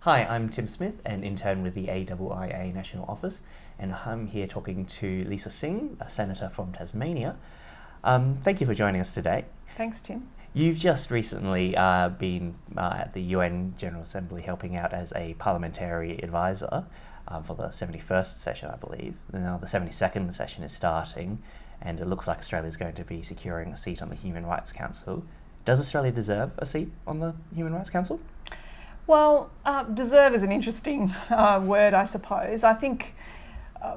Hi, I'm Tim Smith, an intern with the AIIA National Office, and I'm here talking to Lisa Singh, a senator from Tasmania. Thank you for joining us today. Thanks, Tim. You've just recently been at the UN General Assembly helping out as a parliamentary advisor for the 71st session, I believe. Now the 72nd session is starting, and it looks like Australia is going to be securing a seat on the Human Rights Council. Does Australia deserve a seat on the Human Rights Council? Well, deserve is an interesting word, I suppose. I think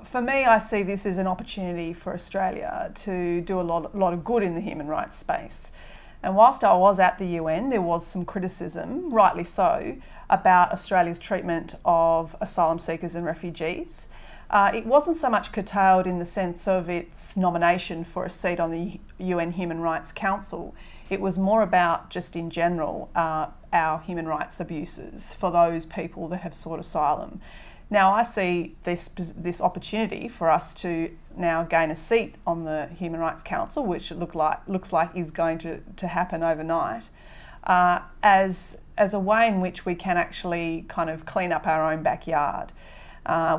for me, I see this as an opportunity for Australia to do a lot of good in the human rights space. And whilst I was at the UN, there was some criticism, rightly so, about Australia's treatment of asylum seekers and refugees. It wasn't so much curtailed in the sense of its nomination for a seat on the UN Human Rights Council. It was more about, just in general, our human rights abuses for those people that have sought asylum. Now I see this opportunity for us to now gain a seat on the Human Rights Council, which it looks like is going to happen overnight, as a way in which we can actually kind of clean up our own backyard.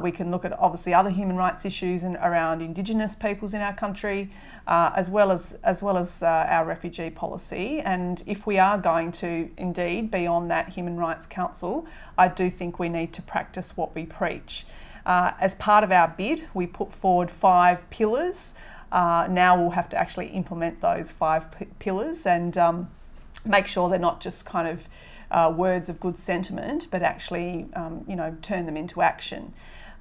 We can look at obviously other human rights issues around Indigenous peoples in our country, as well as our refugee policy. And if we are going to indeed be on that Human Rights Council, I do think we need to practice what we preach. As part of our bid, we put forward 5 pillars. Now we'll have to actually implement those 5 pillars and make sure they're not just kind of words of good sentiment, but actually, turn them into action.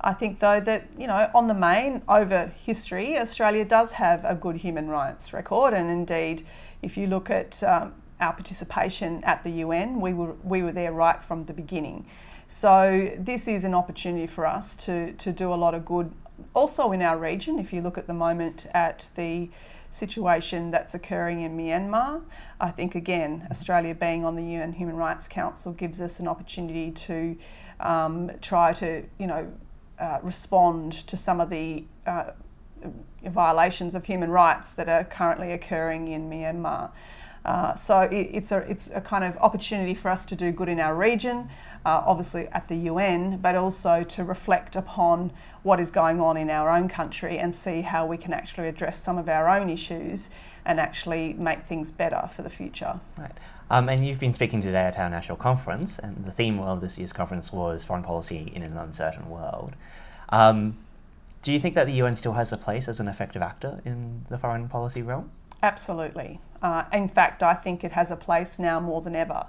I think, though, that, on the main, over history, Australia does have a good human rights record, and indeed, if you look at our participation at the UN, we were there right from the beginning. So this is an opportunity for us to do a lot of good, also in our region. If you look at the moment at the situation that's occurring in Myanmar, I think again Australia being on the UN Human Rights Council gives us an opportunity to try to respond to some of the violations of human rights that are currently occurring in Myanmar. So it's a kind of opportunity for us to do good in our region, obviously at the UN, but also to reflect upon what is going on in our own country and see how we can actually address some of our own issues and actually make things better for the future. Right. And you've been speaking today at our national conference, and the theme of this year's conference was foreign policy in an uncertain world. Do you think that the UN still has a place as an effective actor in the foreign policy realm? Absolutely. In fact, I think it has a place now more than ever.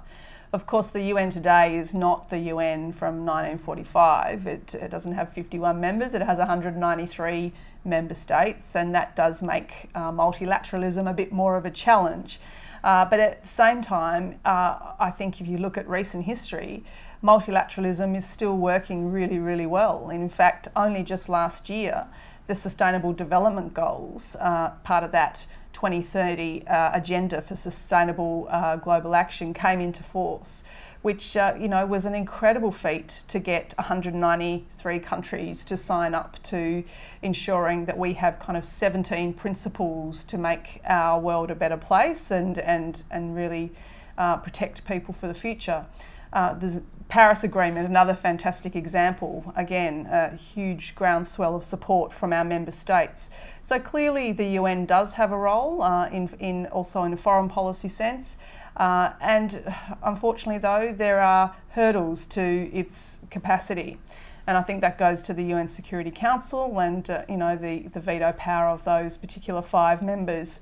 Of course, the UN today is not the UN from 1945. It doesn't have 51 members, it has 193 member states, and that does make multilateralism a bit more of a challenge. But at the same time, I think if you look at recent history, multilateralism is still working really, really well. In fact, only just last year, the Sustainable Development Goals, part of that 2030 agenda for sustainable global action, came into force, which was an incredible feat to get 193 countries to sign up to ensuring that we have kind of 17 principles to make our world a better place and really protect people for the future. There's Paris Agreement, another fantastic example. Again, a huge groundswell of support from our member states. So clearly the UN does have a role also in a foreign policy sense. And unfortunately though, there are hurdles to its capacity. And I think that goes to the UN Security Council and the veto power of those particular 5 members.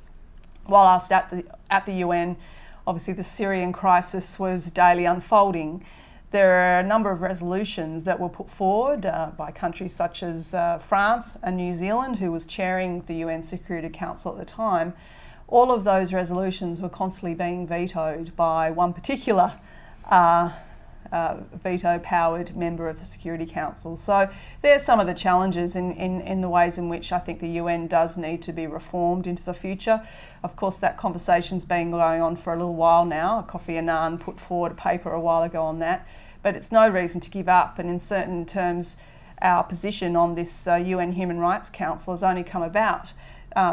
Whilst at the UN, obviously the Syrian crisis was daily unfolding. There are a number of resolutions that were put forward by countries such as France and New Zealand, who was chairing the UN Security Council at the time. All of those resolutions were constantly being vetoed by one particular veto-powered member of the Security Council. So there's some of the challenges in the ways in which I think the UN does need to be reformed into the future. Of course, that conversation's been going on for a little while now. Kofi Annan put forward a paper a while ago on that, but it's no reason to give up. And in certain terms, our position on this UN Human Rights Council has only come about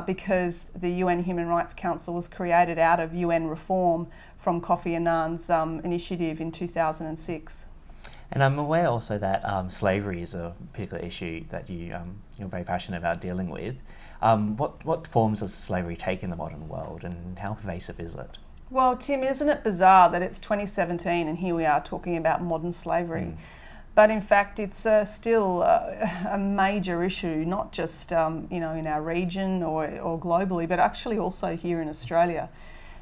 because the UN Human Rights Council was created out of UN reform from Kofi Annan's initiative in 2006. And I'm aware also that slavery is a particular issue that you're very passionate about dealing with. What forms does slavery take in the modern world, and how pervasive is it? Well, Tim, isn't it bizarre that it's 2017 and here we are talking about modern slavery? But in fact, it's still a major issue, not just in our region or globally, but actually also here in Australia.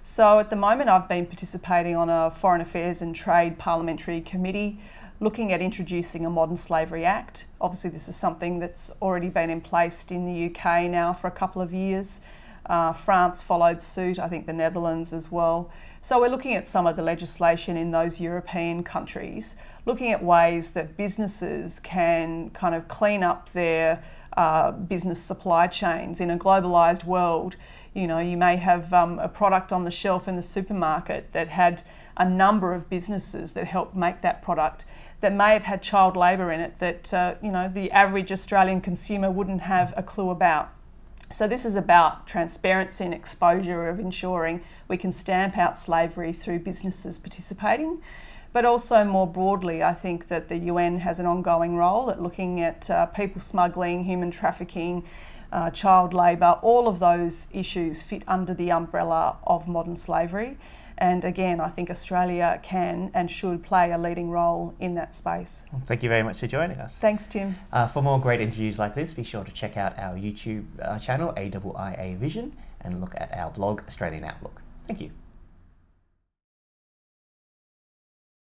So at the moment, I've been participating on a Foreign Affairs and Trade Parliamentary Committee looking at introducing a Modern Slavery Act. Obviously, this is something that's already been in place in the UK now for a couple of years. France followed suit, I think the Netherlands as well. So we're looking at some of the legislation in those European countries, looking at ways that businesses can kind of clean up their business supply chains in a globalised world. You know, you may have a product on the shelf in the supermarket that had a number of businesses that helped make that product that may have had child labour in it that the average Australian consumer wouldn't have a clue about. So this is about transparency and exposure of ensuring we can stamp out slavery through businesses participating. But also more broadly, I think that the UN has an ongoing role at looking at people smuggling, human trafficking, child labour. All of those issues fit under the umbrella of modern slavery. And again, I think Australia can and should play a leading role in that space. Well, thank you very much for joining us. Thanks, Tim. For more great interviews like this, be sure to check out our YouTube channel, AIIA Vision, and look at our blog, Australian Outlook. Thank you.